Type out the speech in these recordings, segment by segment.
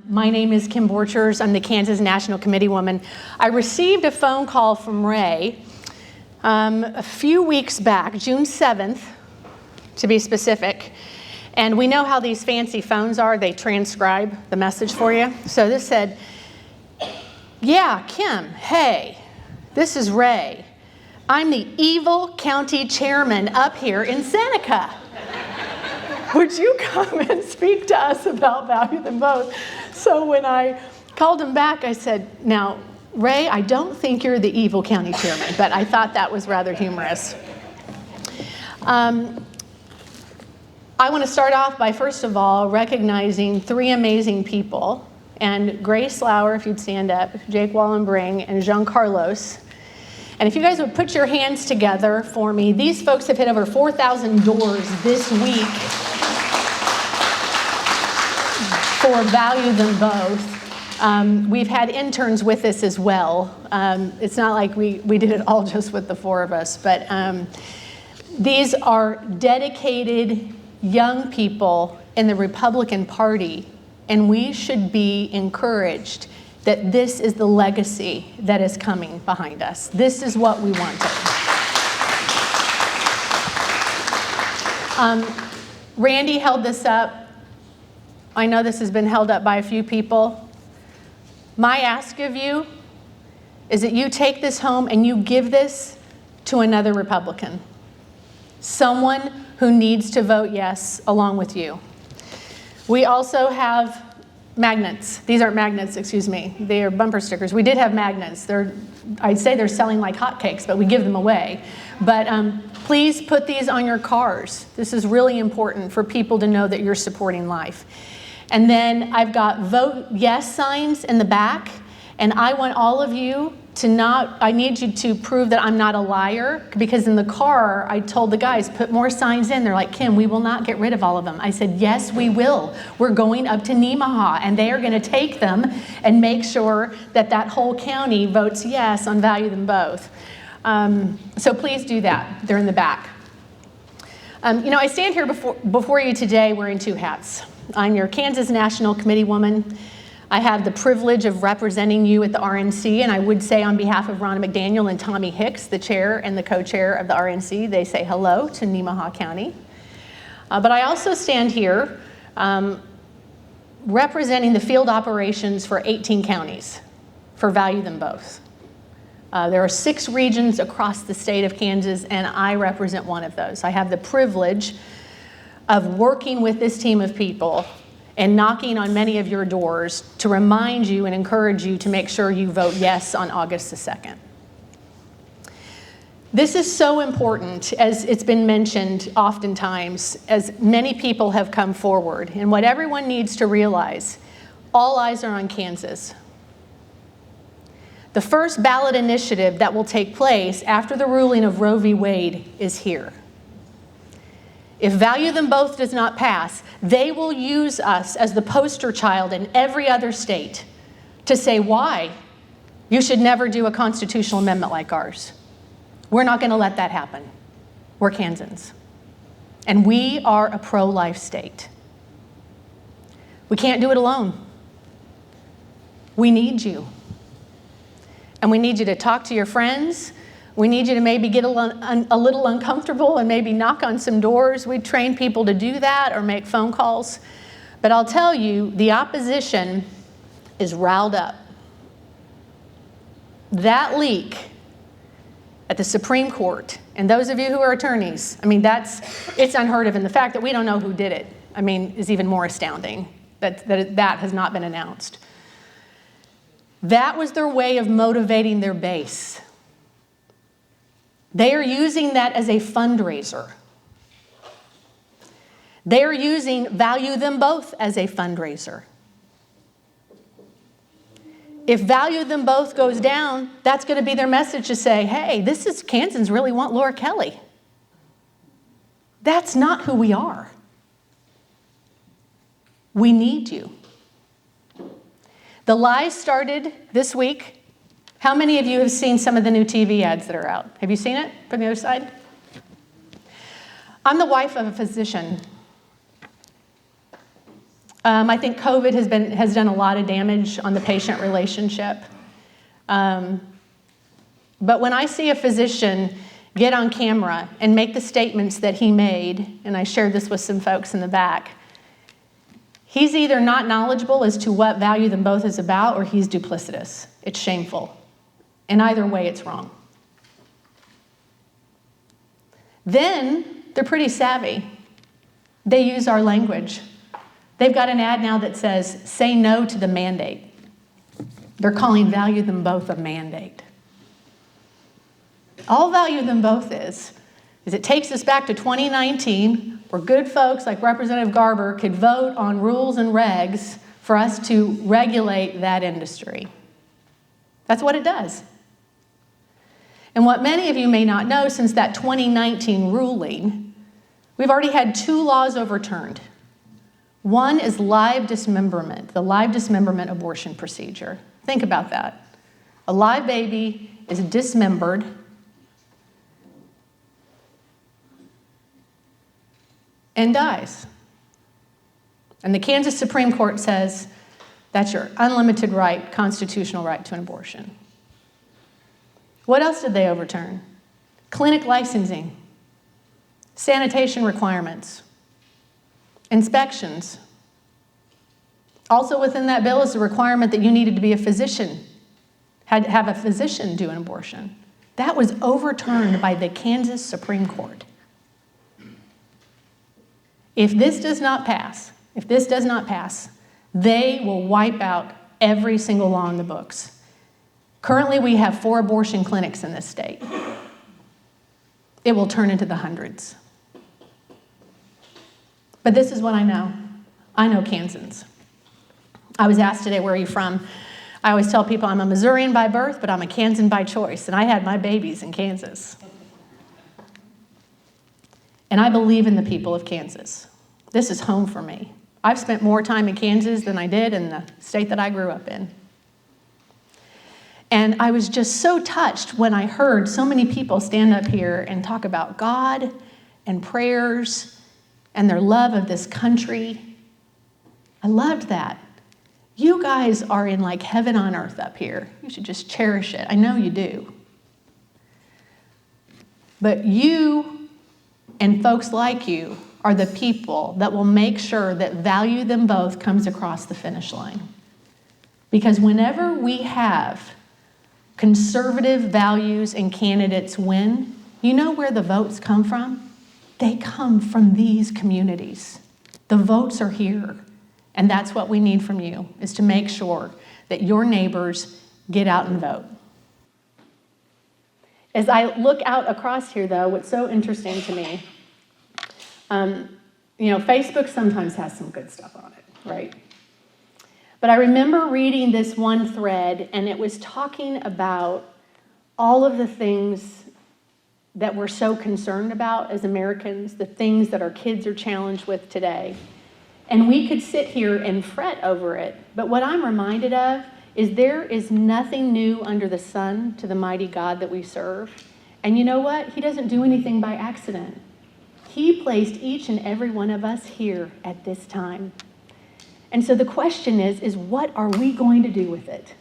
My name is Kim Borchers. I'm the Kansas National Committee woman. I received a phone call from Ray a few weeks back, June 7th, to be specific. And we know how these fancy phones are. They transcribe the message for you. So this said, "Yeah, Kim, hey, this is Ray. I'm the evil county chairman up here in Seneca. Would you come and speak to us about Value Them Both?" So when I called him back, I said, "Now, Ray, I don't think you're the evil county chairman," but I thought that was rather humorous. I want to start off by, first of all, recognizing three amazing people. And Grace Lauer, if you'd stand up, Jake Wallenbring, and Jean Carlos. And if you guys would put your hands together for me, these folks have hit over 4,000 doors this week for Value Them Both. We've had interns with us as well. It's not like we did it all just with the four of us, but these are dedicated young people in the Republican Party, and we should be encouraged that this is the legacy that is coming behind us. This is what we wanted. Randy held this up. I know this has been held up by a few people. My ask of you is that you take this home and you give this to another Republican, someone who needs to vote yes along with you. We also have magnets. These aren't magnets, excuse me. They are bumper stickers. We did have magnets. I'd say they're selling like hotcakes, but we give them away. But please put these on your cars. This is really important for people to know that you're supporting life. And then I've got vote yes signs in the back, and I want all of you I need you to prove that I'm not a liar, because in the car, I told the guys, put more signs in. They're like, "Kim, we will not get rid of all of them." I said, "Yes, we will. We're going up to Nemaha, and they are going to take them and make sure that that whole county votes yes on Value Them Both." So please do that. They're in the back. I stand here before you today wearing two hats. I'm your Kansas National Committee woman. I have the privilege of representing you at the RNC, and I would say on behalf of Ronna McDaniel and Tommy Hicks, the chair and the co-chair of the RNC, they say hello to Nemaha County. But I also stand here representing the field operations for 18 counties for Value Them Both. There are 6 regions across the state of Kansas, and I represent one of those. I have the privilege of working with this team of people and knocking on many of your doors to remind you and encourage you to make sure you vote yes on August the 2nd. This is so important, as it's been mentioned oftentimes, as many people have come forward. And what everyone needs to realize, all eyes are on Kansas. The first ballot initiative that will take place after the ruling of Roe v. Wade is here. If Value Them Both does not pass, they will use us as the poster child in every other state to say why you should never do a constitutional amendment like ours. We're not going to let that happen. We're Kansans. And we are a pro-life state. We can't do it alone. We need you. And we need you to talk to your friends. We need you to maybe get a little uncomfortable and maybe knock on some doors. We train people to do that or make phone calls. But I'll tell you, the opposition is riled up. That leak at the Supreme Court, and those of you who are attorneys, it's unheard of. And the fact that we don't know who did it, is even more astounding that has not been announced. That was their way of motivating their base. They are using that as a fundraiser. They are using Value Them Both as a fundraiser. If Value Them Both goes down, that's going to be their message to say, hey, Kansans really want Laura Kelly. That's not who we are. We need you. The lies started this week. How many of you have seen some of the new TV ads that are out? Have you seen it from the other side? I'm the wife of a physician. I think COVID has done a lot of damage on the patient relationship. But when I see a physician get on camera and make the statements that he made, and I shared this with some folks in the back, he's either not knowledgeable as to what Value Them Both is about, or he's duplicitous. It's shameful. And either way, it's wrong. Then they're pretty savvy. They use our language. They've got an ad now that says, say no to the mandate. They're calling Value Them Both a mandate. All Value Them Both is it takes us back to 2019, where good folks like Representative Garber could vote on rules and regs for us to regulate that industry. That's what it does. And what many of you may not know, since that 2019 ruling, we've already had 2 laws overturned. One is live dismemberment, the live dismemberment abortion procedure. Think about that. A live baby is dismembered and dies. And the Kansas Supreme Court says that's your unlimited right, constitutional right to an abortion. What else did they overturn? Clinic licensing, sanitation requirements, inspections. Also within that bill is the requirement that you needed to be a physician, had to have a physician do an abortion. That was overturned by the Kansas Supreme Court. If this does not pass, they will wipe out every single law in the books. Currently, we have 4 abortion clinics in this state. It will turn into the hundreds. But this is what I know. I know Kansans. I was asked today, where are you from? I always tell people I'm a Missourian by birth, but I'm a Kansan by choice, and I had my babies in Kansas. And I believe in the people of Kansas. This is home for me. I've spent more time in Kansas than I did in the state that I grew up in. And I was just so touched when I heard so many people stand up here and talk about God and prayers and their love of this country. I loved that. You guys are in like heaven on earth up here. You should just cherish it. I know you do. But you and folks like you are the people that will make sure that Value Them Both comes across the finish line. Because whenever we have conservative values and candidates win, you know where the votes come from? They come from these communities. The votes are here. And that's what we need from you, is to make sure that your neighbors get out and vote. As I look out across here, though, what's so interesting to me, Facebook sometimes has some good stuff on it, right? But I remember reading this one thread, and it was talking about all of the things that we're so concerned about as Americans, the things that our kids are challenged with today. And we could sit here and fret over it, but what I'm reminded of is there is nothing new under the sun to the mighty God that we serve. And you know what? He doesn't do anything by accident. He placed each and every one of us here at this time. And so the question is what are we going to do with it?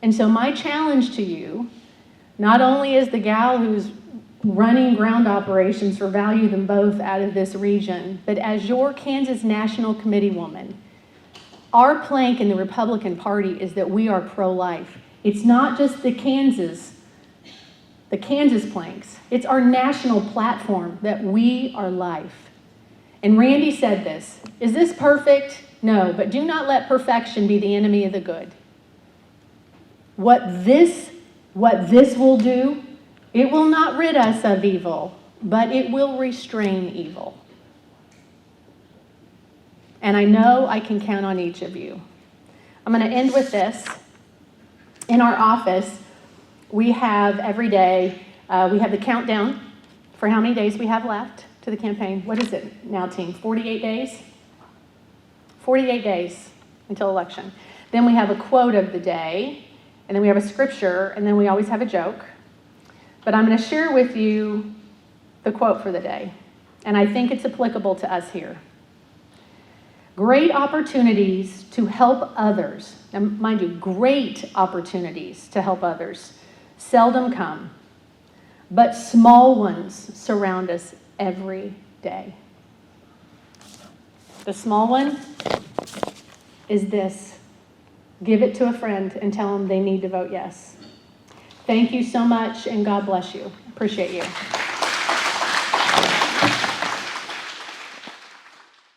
And so my challenge to you, not only as the gal who's running ground operations for Value Them Both out of this region, but as your Kansas National Committee woman, our plank in the Republican Party is that we are pro-life. It's not just the Kansas planks. It's our national platform that we are life. And Randy said this, is this perfect? No, but do not let perfection be the enemy of the good. What this will do, it will not rid us of evil, but it will restrain evil. And I know I can count on each of you. I'm going to end with this. In our office, we have every day, we have the countdown for how many days we have left to the campaign. What is it now, team? 48 days? 48 days until election. Then we have a quote of the day, and then we have a scripture, and then we always have a joke. But I'm going to share with you the quote for the day, and I think it's applicable to us here. Great opportunities to help others, and mind you, great opportunities to help others seldom come, but small ones surround us every day. The small one is this: give it to a friend and tell them they need to vote yes. Thank you so much, and God bless you. Appreciate you.